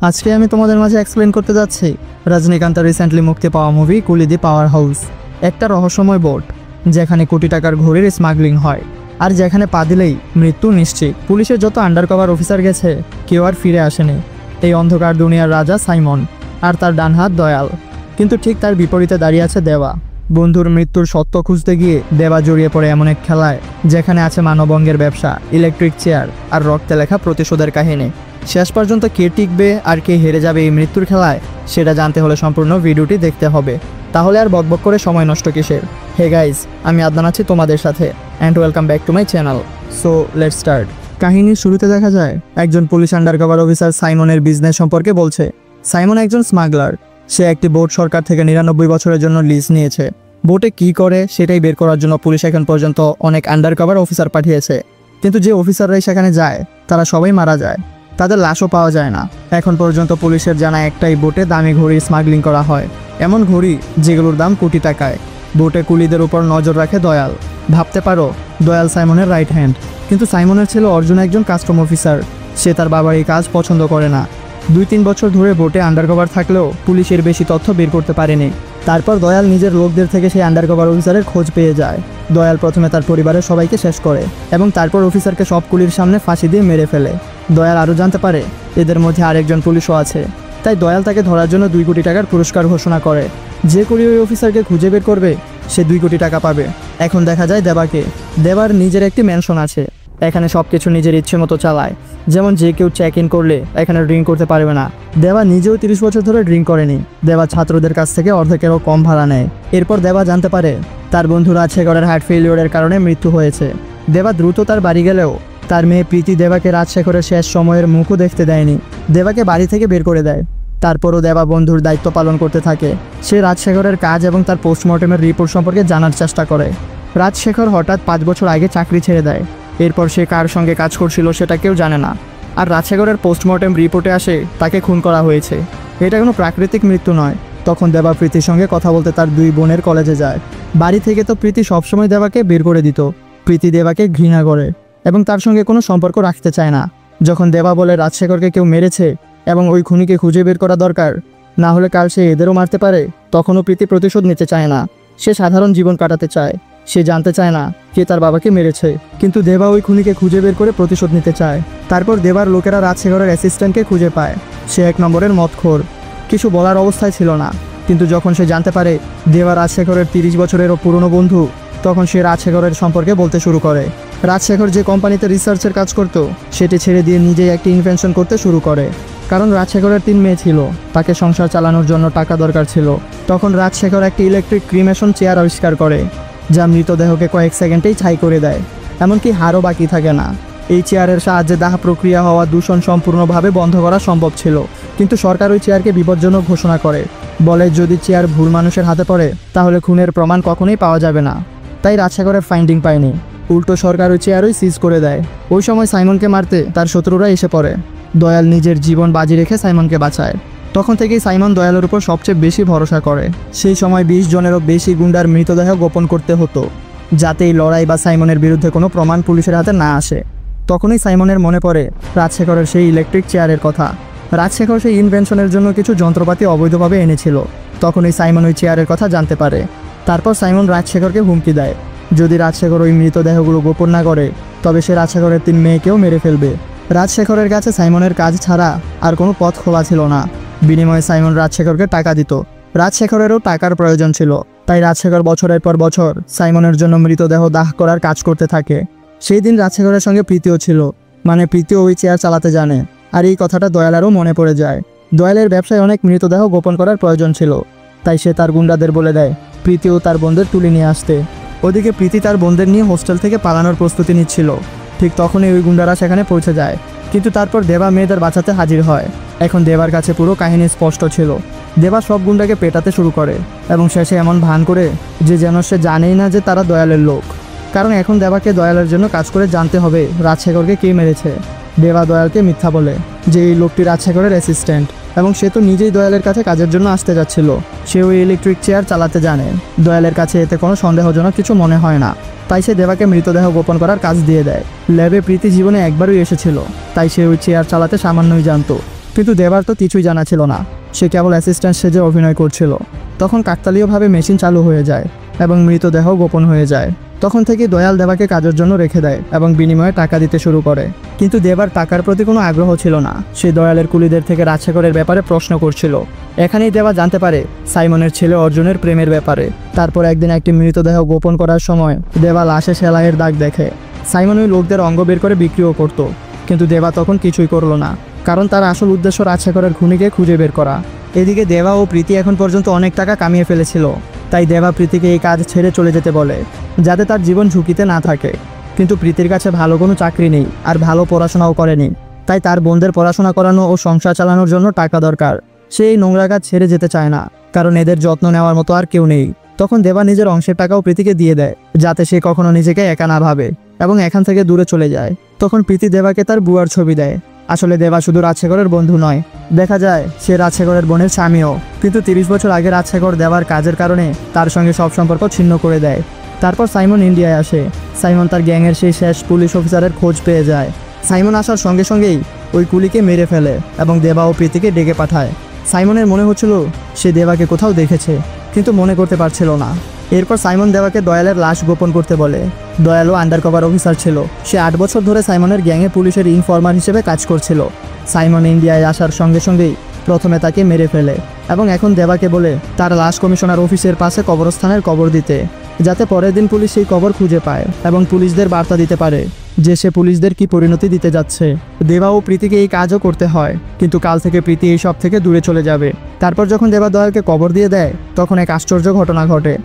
আজকে আমি তোমাদের মাঝে এক্সপ্লেন করতে যাচ্ছি রজনীকান্তের রিসেন্টলি মুক্তি পাওয়া মুভি কুলি দি পাওয়ার হাউস। একটা রহস্যময় বোট যেখানে কোটি টাকার ঘড়ির স্মাগলিং হয়, আর যেখানে পা দিলেই মৃত্যু নিশ্চিত। পুলিশের যত আন্ডারকভার অফিসার গেছে কেউ আর ফিরে আসেনি। এই অন্ধকার দুনিয়ার রাজা সাইমন আর তার ডানহাত দয়াল, কিন্তু ঠিক তার বিপরীতে দাঁড়িয়ে আছে দেবা। বন্ধুর মৃত্যুর সত্য খুঁজতে গিয়ে দেবা জড়িয়ে পড়ে এমন এক খেলায় যেখানে আছে মানবঙ্গের ব্যবসা, ইলেকট্রিক চেয়ার আর রক্তে লেখা প্রতিশোধের কাহিনী। শেষ পর্যন্ত কে টিকবে আর কে হেরে যাবে এই মৃত্যুর খেলায়, সেটা জানতে হলে সম্পূর্ণ ভিডিওটি দেখতে হবে। তাহলে আর বকবক করে সময় নষ্ট কিসের। হে গাইজ, আমি আদনান আছি তোমাদের সাথে, and welcome back to my channel. So let's start. কাহিনীর শুরুতে দেখা যায় একজন পুলিশ আন্ডারকভার অফিসার সাইমনের বিজনেস সম্পর্কে বলছে। সাইমন একজন স্মাগলার। সে একটি বোট সরকার থেকে 99 বছরের জন্য লিজ নিয়েছে। বোটে কি করে সেটাই বের করার জন্য পুলিশ এখন পর্যন্ত অনেক আন্ডারকভার অফিসার পাঠিয়েছে, কিন্তু যে অফিসাররাই সেখানে যায় তারা সবাই মারা যায়, তাদের লাশও পাওয়া যায় না। এখন পর্যন্ত পুলিশের জানা একটাই বোটে দামি ঘড়ি স্মাগলিং করা হয়, এমন ঘড়ি যেগুলোর দাম কোটি টাকায়। বোটে কুলিদের উপর নজর রাখে দয়াল। ভাবতে পারো, দয়াল সাইমনের রাইট হ্যান্ড, কিন্তু সাইমনের ছিল অর্জুন একজন কাস্টম অফিসার। সে তার বাবার এই কাজ পছন্দ করে না। 2-3 বছর ধরে বোটে আন্ডারকভার থাকলেও পুলিশের বেশি তথ্য বের করতে পারেনি। তারপর দয়াল নিজের লোকদের থেকে সেই আন্ডারকভার অফিসারের খোঁজ পেয়ে যায়। দয়াল প্রথমে তার পরিবারের সবাইকে শেষ করে এবং তারপর অফিসারকে সব কুলির সামনে ফাঁসি দিয়ে মেরে ফেলে। দয়াল আরও জানতে পারে এদের মধ্যে আরেকজন পুলিশও আছে, তাই দয়াল তাকে ধরার জন্য 2 কোটি টাকার পুরস্কার ঘোষণা করে। যে কুলি ওই অফিসারকে খুঁজে বের করবে সে 2 কোটি টাকা পাবে। এখন দেখা যায় দেবাকে। দেবার নিজের একটি ম্যানশন আছে, এখানে সব কিছু নিজের ইচ্ছে মতো চালায়। যেমন যে কেউ চেক ইন করলে এখানে ড্রিঙ্ক করতে পারবে না। দেবা নিজেও 30 বছর ধরে ড্রিঙ্ক করেনি। দেবা ছাত্রদের কাছ থেকে অর্ধেকেরও কম ভাড়া নেয়। এরপর দেবা জানতে পারে তার বন্ধু রাজশেখরের হার্ট ফেলিওরের কারণে মৃত্যু হয়েছে। দেবা দ্রুত তার বাড়ি গেলেও তার মেয়ে প্রীতি দেবাকে রাজশেখরের শেষ সময়ের মুখও দেখতে দেয়নি। দেবাকে বাড়ি থেকে বের করে দেয়। তারপরও দেবা বন্ধুর দায়িত্ব পালন করতে থাকে। সে রাজশেখরের কাজ এবং তার পোস্টমর্টেমের রিপোর্ট সম্পর্কে জানার চেষ্টা করে। রাজশেখর হঠাৎ 5 বছর আগে চাকরি ছেড়ে দেয়। এরপর সে কার সঙ্গে কাজ করছিল সেটা কেউ জানে না। আর রাজশেখরের পোস্টমর্টেম রিপোর্টে আসে তাকে খুন করা হয়েছে। এটা কোনো প্রাকৃতিক মৃত্যু নয়। তখন দেবা প্রীতির সঙ্গে কথা বলতে তার 2 বোনের কলেজে যায়। বাড়ি থেকে তো প্রীতি সবসময় দেবাকে বের করে দিত। প্রীতি দেবাকে ঘৃণা করে এবং তার সঙ্গে কোনো সম্পর্ক রাখতে চায় না। যখন দেবা বলে রাজশেখরকে কেউ মেরেছে এবং ওই খুনিকে খুঁজে বের করা দরকার, না হলে কাল সে এদেরও মারতে পারে, তখনও প্রীতি প্রতিশোধ নিতে চায় না। সে সাধারণ জীবন কাটাতে চায়। সে জানতে চায় না কে তার বাবাকে মেরেছে, কিন্তু দেবা ওই খুনিকে খুঁজে বের করে প্রতিশোধ নিতে চায়। তারপর দেবার লোকেরা রাজশেখরের অ্যাসিস্ট্যান্টকে খুঁজে পায়। সে 1 নম্বরের মদখোর। কিছু বলার অবস্থায় ছিল না, কিন্তু যখন সে জানতে পারে দেবা রাজশেখরের 30 বছরেরও পুরনো বন্ধু, তখন সে রাজশেখরের সম্পর্কে বলতে শুরু করে। রাজশেখর যে কোম্পানিতে রিসার্চের কাজ করত সেটি ছেড়ে দিয়ে নিজেই একটি ইনভেনশন করতে শুরু করে। কারণ রাজশেখরের 3 মেয়ে ছিল, তাকে সংসার চালানোর জন্য টাকা দরকার ছিল। তখন রাজশেখর একটি ইলেকট্রিক ক্রিমেশন চেয়ার আবিষ্কার করে, যা মৃতদেহকে কয়েক সেকেন্ডেই ছাই করে দেয়, এমনকি হাড়ও বাকি থাকে না। এই চেয়ারের সাহায্যে দাহ প্রক্রিয়া হওয়া দূষণ সম্পূর্ণভাবে বন্ধ করা সম্ভব ছিল, কিন্তু সরকার ওই চেয়ারকে বিপজ্জনক ঘোষণা করে। বলে যদি চেয়ার ভুল মানুষের হাতে পড়ে তাহলে খুনের প্রমাণ কখনোই পাওয়া যাবে না। তাই রাজশেখরের ফাইন্ডিং পায়নি। উল্টো সরকার ওই চেয়ারই সিজ করে দেয়। ওই সময় সাইমনকে মারতে তার শত্রুরা এসে পড়ে। দয়াল নিজের জীবন বাজি রেখে সাইমনকে বাঁচায়। তখন থেকেই সাইমন দয়ালের উপর সবচেয়ে বেশি ভরসা করে। সেই সময় 20 জনেরও বেশি গুন্ডার মৃতদেহ গোপন করতে হতো, যাতে এই লড়াই বা সাইমনের বিরুদ্ধে কোনো প্রমাণ পুলিশের হাতে না আসে। তখনই সাইমনের মনে পড়ে রাজশেখরের সেই ইলেকট্রিক চেয়ারের কথা। রাজশেখর সেই ইনভেনশনের জন্য কিছু যন্ত্রপাতি অবৈধভাবে এনেছিল। তখনই সাইমন ওই চেয়ারের কথা জানতে পারে। তারপর সাইমন রাজশেখরকে হুমকি দেয়, যদি রাজশেখর ওই মৃতদেহগুলো গোপন না করে তবে সে রাজশেখরের 3 মেয়েকেও মেরে ফেলবে। রাজশেখরের কাছে সাইমনের কাজ ছাড়া আর কোনো পথ খোলা ছিল না। বিনিময়ে সাইমন রাজশেখরকে টাকা দিত। রাজশেখরেরও টাকার প্রয়োজন ছিল, তাই রাজশেখর বছরের পর বছর সাইমনের জন্য মৃতদেহ দাহ করার কাজ করতে থাকে। সেই দিন রাজশেখরের সঙ্গে প্রীতিও ছিল, মানে প্রীতিও ওই চেয়ার চালাতে জানে। আর এই কথাটা দয়ালেরও মনে পড়ে যায়। দয়ালের ব্যবসায় অনেক মৃতদেহ গোপন করার প্রয়োজন ছিল, তাই সে তার গুন্ডাদের বলে দেয় প্রীতিও তার বোনদের তুলে নিয়ে আসতে। ওদিকে প্রীতি তার বোনদের নিয়ে হোস্টেল থেকে পালানোর প্রস্তুতি নিচ্ছিল। ঠিক তখনই ওই গুন্ডারা সেখানে পৌঁছে যায়, কিন্তু তারপর দেবা মেয়েদের বাঁচাতে হাজির হয়। এখন দেবার কাছে পুরো কাহিনী স্পষ্ট ছিল। দেবা সব গুন্ডাকে পেটাতে শুরু করে এবং শেষে এমন ভান করে যে যেন সে জানেই না যে তারা দয়ালের লোক। কারণ এখন দেবাকে দয়ালের জন্য কাজ করে জানতে হবে রাজশেখরকে কে মেরেছে। দেবা দয়ালকে মিথ্যা বলে যে এই লোকটি রাজশেখরের অ্যাসিস্ট্যান্ট, এবং সে তো নিজেই দয়ালের কাছে কাজের জন্য আসতে যাচ্ছিল। সে ওই ইলেকট্রিক চেয়ার চালাতে জানে। দয়ালের কাছে এতে কোনো সন্দেহজনক কিছু মনে হয় না, তাই সে দেবাকে মৃতদেহ গোপন করার কাজ দিয়ে দেয়। ল্যাবে প্রীতি জীবনে একবারই এসেছিল, তাই সে ওই চেয়ার চালাতে সামান্যই জানতো। কিন্তু দেবার তো কিছুই জানা ছিল না, সে কেবল অ্যাসিস্ট্যান্ট সেজে অভিনয় করছিল। তখন কাকতালীয়ভাবে মেশিন চালু হয়ে যায় এবং মৃতদেহ গোপন হয়ে যায়। তখন থেকে দয়াল দেবাকে কাজের জন্য রেখে দেয় এবং বিনিময়ে টাকা দিতে শুরু করে। কিন্তু দেবার টাকার প্রতি কোনো আগ্রহ ছিল না, সে দয়ালের কুলিদের থেকে রাজশেখরের ব্যাপারে প্রশ্ন করছিল। এখানেই দেবা জানতে পারে সাইমনের ছেলে অর্জুনের প্রেমের ব্যাপারে। তারপর একদিন একটি মৃতদেহ গোপন করার সময় দেবা লাশে সেলাইয়ের দাগ দেখে। সাইমন ওই লোকদের অঙ্গ বের করে বিক্রিও করত, কিন্তু দেবা তখন কিছুই করলো না, কারণ তার আসল উদ্দেশ্য রাজশেখরের খুনিকে খুঁজে বের করা। এদিকে দেবা ও প্রীতি এখন পর্যন্ত অনেক টাকা কামিয়ে ফেলেছিল, তাই দেবা প্রীতিকে এই কাজ ছেড়ে চলে যেতে বলে, যাতে তার জীবন ঝুঁকিতে না থাকে। কিন্তু প্রীতির কাছে ভালো কোনো চাকরি নেই আর ভালো পড়াশোনাও করেনি, তাই তার বোনদের পড়াশোনা করানো ও সংসার চালানোর জন্য টাকা দরকার। সে এই নোংরা কাজ ছেড়ে যেতে চায় না, কারণ এদের যত্ন নেওয়ার মতো আর কেউ নেই। তখন দেবা নিজের অংশের টাকাও প্রীতিকে দিয়ে দেয়, যাতে সে কখনো নিজেকে একা না ভাবে এবং এখান থেকে দূরে চলে যায়। তখন প্রীতি দেবাকে তার বুয়ার ছবি দেয়। আসলে দেবা শুধু রাজশেখরের বন্ধু নয়, দেখা যায় সে রাজশেখরের বোনের স্বামীও। কিন্তু 30 বছর আগে রাজশেখর দেবার কাজের কারণে তার সঙ্গে সব সম্পর্ক ছিন্ন করে দেয়। তারপর সাইমন ইন্ডিয়ায় আসে। সাইমন তার গ্যাংয়ের সেই শেষ পুলিশ অফিসারের খোঁজ পেয়ে যায়। সাইমন আসার সঙ্গে সঙ্গেই ওই কুলিকে মেরে ফেলে এবং দেবা ও প্রীতিকে ডেকে পাঠায়। সাইমনের মনে হচ্ছিল সে দেবাকে কোথাও দেখেছে, কিন্তু মনে করতে পারছিল না। এরপর সাইমন দেবাকে দয়ালের লাশ গোপন করতে বলে। দয়ালও আন্ডারকভার অফিসার ছিল, সে 8 বছর ধরে সাইমনের গ্যাংয়ে পুলিশের ইনফরমার হিসেবে কাজ করছিল। সাইমন ইন্ডিয়ায় আসার সঙ্গে সঙ্গেই প্রথমে তাকে মেরে ফেলে এবং এখন দেবাকে বলে তার লাশ কমিশনার অফিসের পাশে কবরস্থানের কবর দিতে, যাতে পরের দিন পুলিশ সেই কবর খুঁজে পায় এবং পুলিশদের বার্তা দিতে পারে যে সে পুলিশদের কি পরিণতি দিতে যাচ্ছে। দেবা ও প্রীতিকে এই কাজও করতে হয়, কিন্তু কাল থেকে প্রীতি এই সব থেকে দূরে চলে যাবে। তারপর যখন দেবা দয়ালকে কবর দিয়ে দেয়, তখন এক আশ্চর্য ঘটনা ঘটে।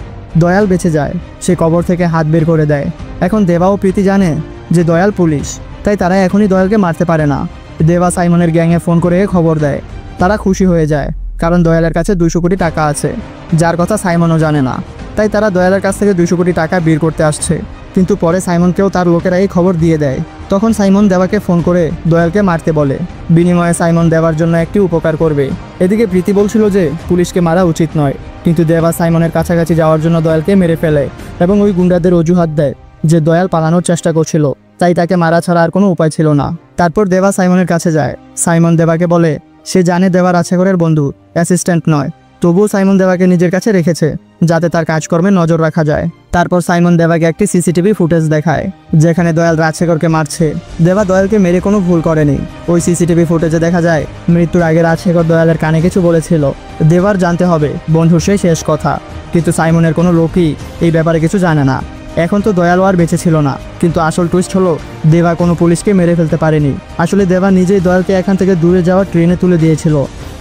দয়াল বেঁচে যায়, সে কবর থেকে হাত বের করে দেয়। এখন দেবা ও প্রীতি জানে যে দয়াল পুলিশ, তাই তারা এখনই দয়ালকে মারতে পারে না। দেবা সাইমনের গ্যাংয়ে ফোন করে খবর দেয়। তারা খুশি হয়ে যায়, কারণ দয়ালের কাছে 200 কোটি টাকা আছে, যার কথা সাইমনও জানে না। তাই তারা দয়ালের কাছ থেকে 200 কোটি টাকা বের করতে আসছে। কিন্তু পরে সাইমনকেও তার লোকেরা এই খবর দিয়ে দেয়। তখন সাইমন দেবাকে ফোন করে দয়ালকে মারতে বলে, বিনিময়ে সাইমন দেবার জন্য একটি উপকার করবে। এদিকে প্রীতি বলছিল যে পুলিশকে মারা উচিত নয়, কিন্তু দেবা সাইমনের কাছাকাছি যাওয়ার জন্য দয়ালকে মেরে ফেলে এবং ওই গুন্ডাদের অজুহাত দেয় যে দয়াল পালানোর চেষ্টা করছিল, তাই তাকে মারা ছাড়া আর কোনো উপায় ছিল না। তারপর দেবা সাইমনের কাছে যায়। সাইমন দেবাকে বলে সে জানে দেবা রাজশেখরের বন্ধু, অ্যাসিস্ট্যান্ট নয়, তবুও সাইমন দেবাকে নিজের কাছে রেখেছে যাতে তার কাজকর্মে নজর রাখা যায়। তারপর সাইমন দেবাকে একটি সিসিটিভি ফুটেজ দেখায় যেখানে দয়াল রাজশেখরকে মারছে। দেবা দয়ালকে মেরে কোনো ভুল করেনি। ওই সিসিটিভি ফুটেজে দেখা যায় মৃত্যুর আগে রাজশেখর দয়ালের কানে কিছু বলেছিল। দেবার জানতে হবে বন্ধুর সেই শেষ কথা, কিন্তু সাইমনের কোনো লোকই এই ব্যাপারে কিছু জানে না। এখন তো দয়ালও আর বেঁচে ছিল না, কিন্তু আসল টুইস্ট হলো দেবা কোনো পুলিশকে মেরে ফেলতে পারেনি। আসলে দেবা নিজেই দয়ালকে এখান থেকে দূরে যাওয়ার ট্রেনে তুলে দিয়েছিল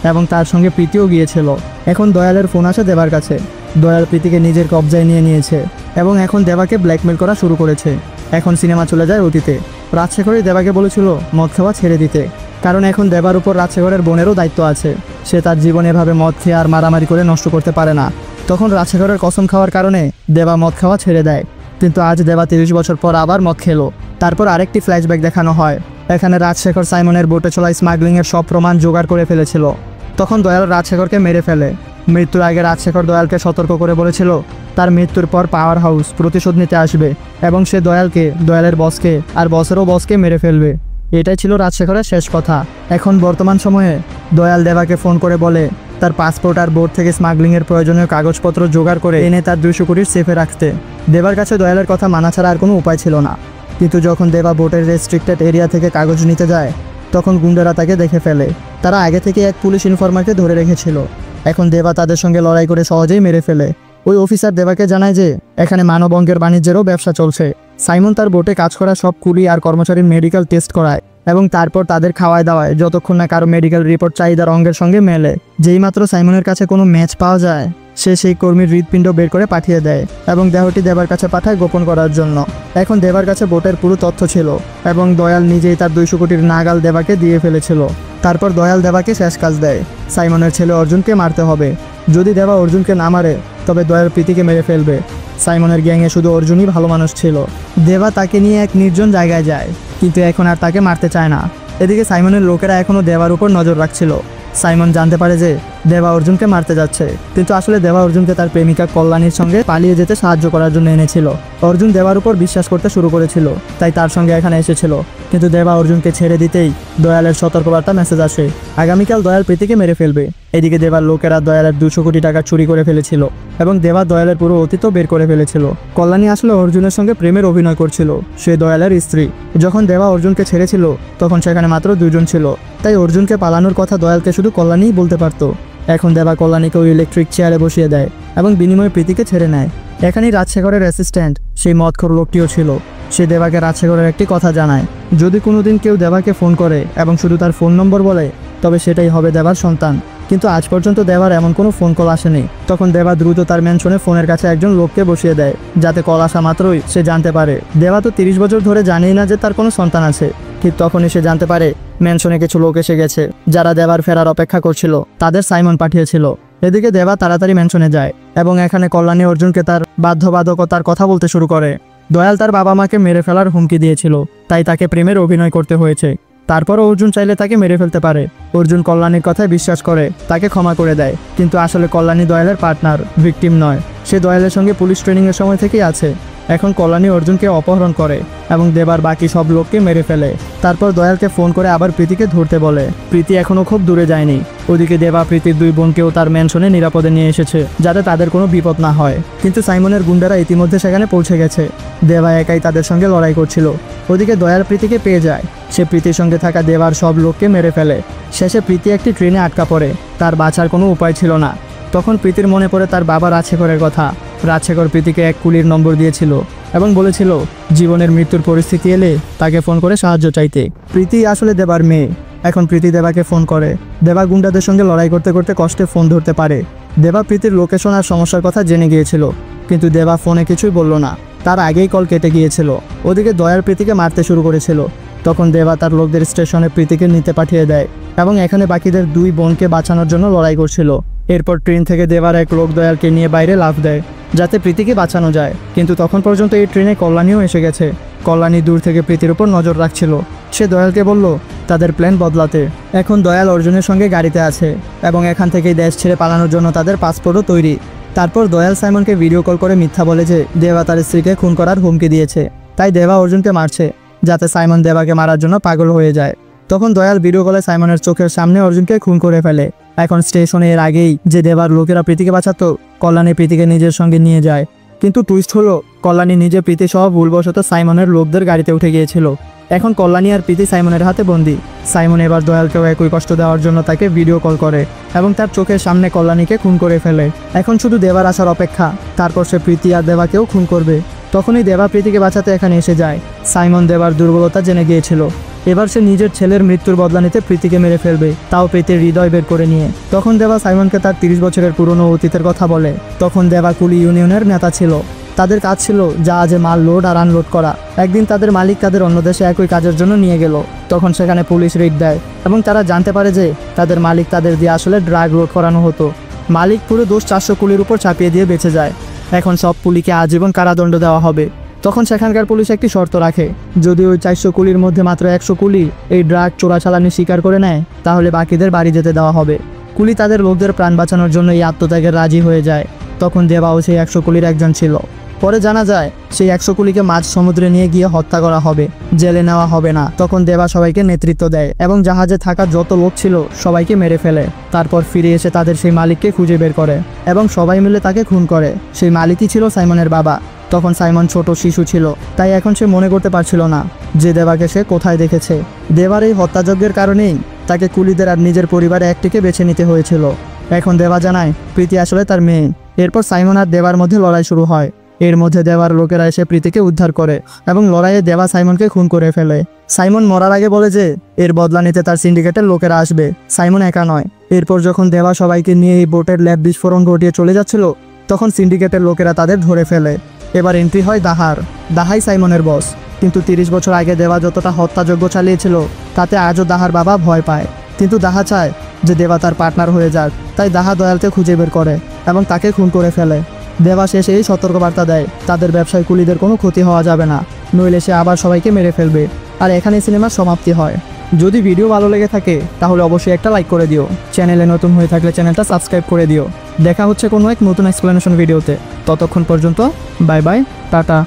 এবং তার সঙ্গে প্রীতিও গিয়েছিল। এখন দয়ালের ফোন আসে দেবার কাছে। দয়াল প্রীতিকে নিজের কবজায় নিয়ে নিয়েছে এবং এখন দেবাকে ব্ল্যাকমেল করা শুরু করেছে। এখন সিনেমা চলে যায় অতীতে। রাজশেখরই দেবাকে বলেছিল মদ খাওয়া ছেড়ে দিতে, কারণ এখন দেবার উপর রাজশেখরের বোনেরও দায়িত্ব আছে। সে তার জীবন এভাবে মদ খেয়ে আর মারামারি করে নষ্ট করতে পারে না। তখন রাজশেখরের কসম খাওয়ার কারণে দেবা মদ খাওয়া ছেড়ে দেয়। কিন্তু আজ দেবা 30 বছর পর আবার মদ খেলো। তারপর আরেকটি ফ্ল্যাশব্যাক দেখানো হয়। এখানে রাজশেখর সাইমনের বোটে চলা স্মাগলিংয়ের সব প্রমাণ জোগাড় করে ফেলেছিল। তখন দয়াল রাজশেখরকে মেরে ফেলে। মৃত্যুর আগে রাজশেখর দয়ালকে সতর্ক করে বলেছিল তার মৃত্যুর পর পাওয়ার হাউস প্রতিশোধ নিতে আসবে এবং সে দয়ালকে, দয়ালের বসকে আর বসেরও বসকে মেরে ফেলবে। এটাই ছিল রাজশেখরের শেষ কথা। এখন বর্তমান সময়ে দয়াল দেবাকে ফোন করে বলে তার পাসপোর্ট আর বোর্ড থেকে স্মাগলিংয়ের প্রয়োজনীয় কাগজপত্র জোগাড় করে এনে তার 200 কোটির সেফে রাখতে। দেবার কাছে দয়ালের কথা মানা ছাড়া আর কোনো উপায় ছিল না। কিন্তু যখন দেবা বোটের রেস্ট্রিক্টেড এরিয়া থেকে কাগজ নিতে যায়, তখন গুন্ডারা তাকে দেখে ফেলে। তারা আগে থেকে এক পুলিশ ইনফরমারকে ধরে রেখেছিল। এখন দেবা তাদের সঙ্গে লড়াই করে সহজেই মেরে ফেলে। ওই অফিসার দেবাকে জানায় যে এখানে মানব অঙ্গের বাণিজ্যেরও ব্যবসা চলছে। সাইমন তার বোটে কাজ করা সব কুলি আর কর্মচারীর মেডিকেল টেস্ট করায় এবং তারপর তাদের খাওয়ায় দাওয়ায় যতক্ষণ না কারো মেডিকেল রিপোর্ট চাহিদার অঙ্গের সঙ্গে মেলে। যেই মাত্র সাইমনের কাছে কোনো ম্যাচ পাওয়া যায়, সে সেই কর্মীর হৃৎপিণ্ড বের করে পাঠিয়ে দেয় এবং দেহটি দেবার কাছে পাঠায় গোপন করার জন্য। এখন দেবার কাছে বোটের পুরো তথ্য ছিল এবং দয়াল নিজেই তার 200 কোটির নাগাল দেবাকে দিয়ে ফেলেছিল। তারপর দয়াল দেবাকে শেষ কাজ দেয়, সাইমনের ছেলে অর্জুনকে মারতে হবে। যদি দেবা অর্জুনকে না মারে তবে দয়াল প্রীতিকে মেরে ফেলবে। সাইমনের গ্যাংয়ে শুধু অর্জুনই ভালো মানুষ ছিল। দেবা তাকে নিয়ে এক নির্জন জায়গায় যায়, কিন্তু এখন আর তাকে মারতে চায় না। এদিকে সাইমনের লোকেরা এখনও দেবার উপর নজর রাখছিল। সাইমন জানতে পারে যে দেবা অর্জুনকে মারতে যাচ্ছে, কিন্তু আসলে দেবা অর্জুনকে তার প্রেমিকা কল্যাণীর সঙ্গে পালিয়ে যেতে সাহায্য করার জন্য এনেছিল। অর্জুন দেবার উপর বিশ্বাস করতে শুরু করেছিল, তাই তার সঙ্গে এখানে এসেছিল। কিন্তু দেবা অর্জুনকে ছেড়ে দিতেই দয়ালের সতর্কবার্তা মেসেজ আসে, আগামীকাল দয়াল প্রীতিকে মেরে ফেলবে। এদিকে দেবার লোকেরা দয়ালের 200 কোটি টাকা চুরি করে ফেলেছিল এবং দেবা দয়ালের পুরো অতীতও বের করে ফেলেছিল। কল্যাণী আসলে অর্জুনের সঙ্গে প্রেমের অভিনয় করছিল, সে দয়ালের স্ত্রী। যখন দেবা অর্জুনকে ছেড়েছিল তখন সেখানে মাত্র 2 জন ছিল, তাই অর্জুনকে পালানোর কথা দয়ালকে শুধু কল্যাণীই বলতে পারত। এখন দেবা কল্যাণীকে ওই ইলেকট্রিক চেয়ারে বসিয়ে দেয় এবং বিনিময়ে প্রীতিকে ছেড়ে নেয়। এখানেই রাজশেখরের অ্যাসিস্ট্যান্ট সেই মদখোর লোকটিও ছিল। সে দেবাকে রাজশেখরের একটি কথা জানায়, যদি কোনোদিন কেউ দেবাকে ফোন করে এবং শুধু তার ফোন নম্বর বলে তবে সেটাই হবে দেবার সন্তান। কিন্তু আজ পর্যন্ত দেবার এমন কোনো ফোন কল আসেনি। তখন দেবা দ্রুত তার ম্যানশনে ফোনের কাছে একজন লোককে বসিয়ে দেয়, যাতে কল আসা মাত্রই সে জানতে পারে। দেবা তো 30 বছর ধরে জানেই না যে তার কোনো সন্তান আছে। ঠিক তখনই সে জানতে পারে ম্যানশনে কিছু লোক এসে গেছে, যারা দেবার ফেরার অপেক্ষা করছিল। তাদের সাইমন পাঠিয়েছিল। এদিকে দেবা তাড়াতাড়ি ম্যানশনে যায় এবং এখানে কল্যাণী অর্জুনকে তার বাধ্যবাধকতার কথা বলতে শুরু করে। দয়াল তার বাবা মাকে মেরে ফেলার হুমকি দিয়েছিল, তাই তাকে প্রেমের অভিনয় করতে হয়েছে। তারপরও অর্জুন চাইলে তাকে মেরে ফেলতে পারে। অর্জুন কল্যাণীর কথায় বিশ্বাস করে তাকে ক্ষমা করে দেয়, কিন্তু আসলে কল্যাণী দয়ালের পার্টনার, ভিকটিম নয়। সে দয়ালের সঙ্গে পুলিশ ট্রেনিংয়ের সময় থেকেই আছে। এখন কল্যাণী অর্জুনকে অপহরণ করে এবং দেবার বাকি সব লোককে মেরে ফেলে। তারপর দয়ালকে ফোন করে আবার প্রীতিকে ধরতে বলে। প্রীতি এখনও খুব দূরে যায়নি। ওদিকে দেবা প্রীতির 2 বোনকেও তার ম্যানশনে নিরাপদে নিয়ে এসেছে, যাতে তাদের কোনো বিপদ না হয়। কিন্তু সাইমনের গুন্ডারা ইতিমধ্যে সেখানে পৌঁছে গেছে। দেবা একাই তাদের সঙ্গে লড়াই করছিল। ওদিকে দয়াল প্রীতিকে পেয়ে যায়। সে প্রীতির সঙ্গে থাকা দেবার সব লোককে মেরে ফেলে। শেষে প্রীতি একটি ট্রেনে আটকা পড়ে। তার বাঁচার কোনো উপায় ছিল না। তখন প্রীতির মনে পড়ে তার বাবা রাজশেখরের কথা। রাজশেখর প্রীতিকে এক কুলির নম্বর দিয়েছিল এবং বলেছিল জীবনের মৃত্যুর পরিস্থিতি এলে তাকে ফোন করে সাহায্য চাইতে। প্রীতি আসলে দেবার মেয়ে। এখন প্রীতি দেবাকে ফোন করে। দেবা গুন্ডাদের সঙ্গে লড়াই করতে করতে কষ্টে ফোন ধরতে পারে। দেবা প্রীতির লোকেশন আর সমস্যার কথা জেনে গিয়েছিল, কিন্তু দেবা ফোনে কিছুই বলল না। তার আগেই কল কেটে গিয়েছিল। ওদিকে দয়াল প্রীতিকে মারতে শুরু করেছিল। তখন দেবা তার লোকদের স্টেশনে প্রীতিকে নিতে পাঠিয়ে দেয় এবং এখানে বাকিদের 2 বোনকে বাঁচানোর জন্য লড়াই করছিল। এরপর ট্রেন থেকে দেবার এক লোক দয়ালকে নিয়ে বাইরে লাফ দেয়, যাতে প্রীতিকে বাঁচানো যায়। কিন্তু তখন পর্যন্ত এই ট্রেনে কল্যাণীও এসে গেছে। কল্যাণী দূর থেকে প্রীতির উপর নজর রাখছিল। সে দয়ালকে বলল তাদের প্ল্যান বদলাতে। এখন দয়াল অর্জুনের সঙ্গে গাড়িতে আছে এবং এখান থেকেই দেশ ছেড়ে পালানোর জন্য তাদের পাসপোর্টও তৈরি। তারপর দয়াল সাইমনকে ভিডিও কল করে মিথ্যা বলে যে দেবা তার স্ত্রীকে খুন করার হুমকি দিয়েছে, তাই দেবা অর্জুনকে মারছে, যাতে সাইমন দেবাকে মারার জন্য পাগল হয়ে যায়। তখন দয়াল ভিডিও কলে সাইমনের চোখের সামনে অর্জুনকে খুন করে ফেলে। এখন স্টেশনে এর আগেই যে দেবার লোকেরা প্রীতিকে বাঁচাতো, কল্যাণী প্রীতিকে নিজের সঙ্গে নিয়ে যায়। কিন্তু টুইস্ট হলো, কল্যাণী নিজে প্রীতি সহ ভুলবশত সাইমনের লোকদের গাড়িতে উঠে গিয়েছিল। এখন কল্যাণী আর প্রীতি সাইমনের হাতে বন্দি। সাইমন এবার দয়ালকেও একই কষ্ট দেওয়ার জন্য তাকে ভিডিও কল করে এবং তার চোখের সামনে কল্যাণীকে খুন করে ফেলে। এখন শুধু দেবার আসার অপেক্ষা। তারপর সে প্রীতি আর দেবাকেও খুন করবে। তখনই দেবা প্রীতিকে বাঁচাতে এখানে এসে যায়। সাইমন দেবার দুর্বলতা জেনে গিয়েছিল। এবার সে নিজের ছেলের মৃত্যুর বদলা নিতে প্রীতিকে মেরে ফেলবে, তাও প্রীতির হৃদয় বের করে নিয়ে। তখন দেবা সাইমনকে তার 30 বছরের পুরনো অতীতের কথা বলে। তখন দেবা কুলি ইউনিয়নের নেতা ছিল। তাদের কাজ ছিল জাহাজে মাল লোড আর আনলোড করা। একদিন তাদের মালিক তাদের অন্য দেশে একই কাজের জন্য নিয়ে গেল। তখন সেখানে পুলিশ রেড দেয় এবং তারা জানতে পারে যে তাদের মালিক তাদের দিয়ে আসলে ড্রাগ লোড করানো হতো। মালিক পুরো দোষ 400 কুলির উপর চাপিয়ে দিয়ে বেঁচে যায়। এখন সব পুলিকে আজীবন কারাদণ্ড দেওয়া হবে। তখন সেখানকার পুলিশ একটি শর্ত রাখে, যদি ওই 400 কুলির মধ্যে মাত্র 100 কুলি এই ড্রাগ চোরাচালানি স্বীকার করে নেয়, তাহলে বাকিদের বাড়ি যেতে দেওয়া হবে। কুলি তাদের লোকদের প্রাণ বাঁচানোর জন্য এই আত্মত্যাগের রাজি হয়ে যায়। তখন দেবাও সেই 100 কুলির একজন ছিল। পরে জানা যায় সেই 100 কুলিকে মাঝ সমুদ্রে নিয়ে গিয়ে হত্যা করা হবে, জেলে নেওয়া হবে না। তখন দেবা সবাইকে নেতৃত্ব দেয় এবং জাহাজে থাকা যত লোক ছিল সবাইকে মেরে ফেলে। তারপর ফিরে এসে তাদের সেই মালিককে খুঁজে বের করে এবং সবাই মিলে তাকে খুন করে। সেই মালিকই ছিল সাইমনের বাবা। তখন সাইমন ছোট শিশু ছিল, তাই এখন সে মনে করতে পারছিল না যে দেবাকে সে কোথায় দেখেছে। দেবার এই হত্যাযজ্ঞের কারণেই তাকে কুলিদের আর নিজের পরিবারে একটিকে বেছে নিতে হয়েছিল। এখন দেবা জানায় প্রীতি আসলে তার মেয়ে। এরপর সাইমন আর দেবার মধ্যে লড়াই শুরু হয়। এর মধ্যে দেবার লোকেরা এসে প্রীতিকে উদ্ধার করে এবং লড়াইয়ে দেবা সাইমনকে খুন করে ফেলে। সাইমন মরার আগে বলে যে এর বদলা নিতে তার সিন্ডিকেটের লোকেরা আসবে, সাইমন একা নয়। এরপর যখন দেবা সবাইকে নিয়ে এই বোটের ল্যাব বিস্ফোরণ ঘটিয়ে চলে যাচ্ছিল, তখন সিন্ডিকেটের লোকেরা তাদের ধরে ফেলে। এবার এন্ট্রি হয় দাহাই সাইমনের বস। কিন্তু 30 বছর আগে দেবা যতটা হত্যাযজ্ঞ চালিয়েছিল, তাতে আজও দাহার বাবা ভয় পায়। কিন্তু দাহা চায় যে দেবা তার পার্টনার হয়ে যাক, তাই দাহা দয়ালকে খুঁজে বের করে এবং তাকে খুন করে ফেলে। দেবা শেষে এই সতর্কবার্তা দেয়, তাদের ব্যবসায় কুলিদের কোনো ক্ষতি হওয়া যাবে না, নইলে সে আবার সবাইকে মেরে ফেলবে। আর এখানে সিনেমার সমাপ্তি হয়। যদি ভিডিও ভালো লেগে থাকে তাহলে অবশ্যই একটা লাইক করে দিও। চ্যানেলে নতুন হয়ে থাকলে চ্যানেলটা সাবস্ক্রাইব করে দিও। দেখা হচ্ছে কোনো এক নতুন এক্সপ্লেনেশন ভিডিওতে। ততক্ষণ পর্যন্ত বাই বাই, টাটা।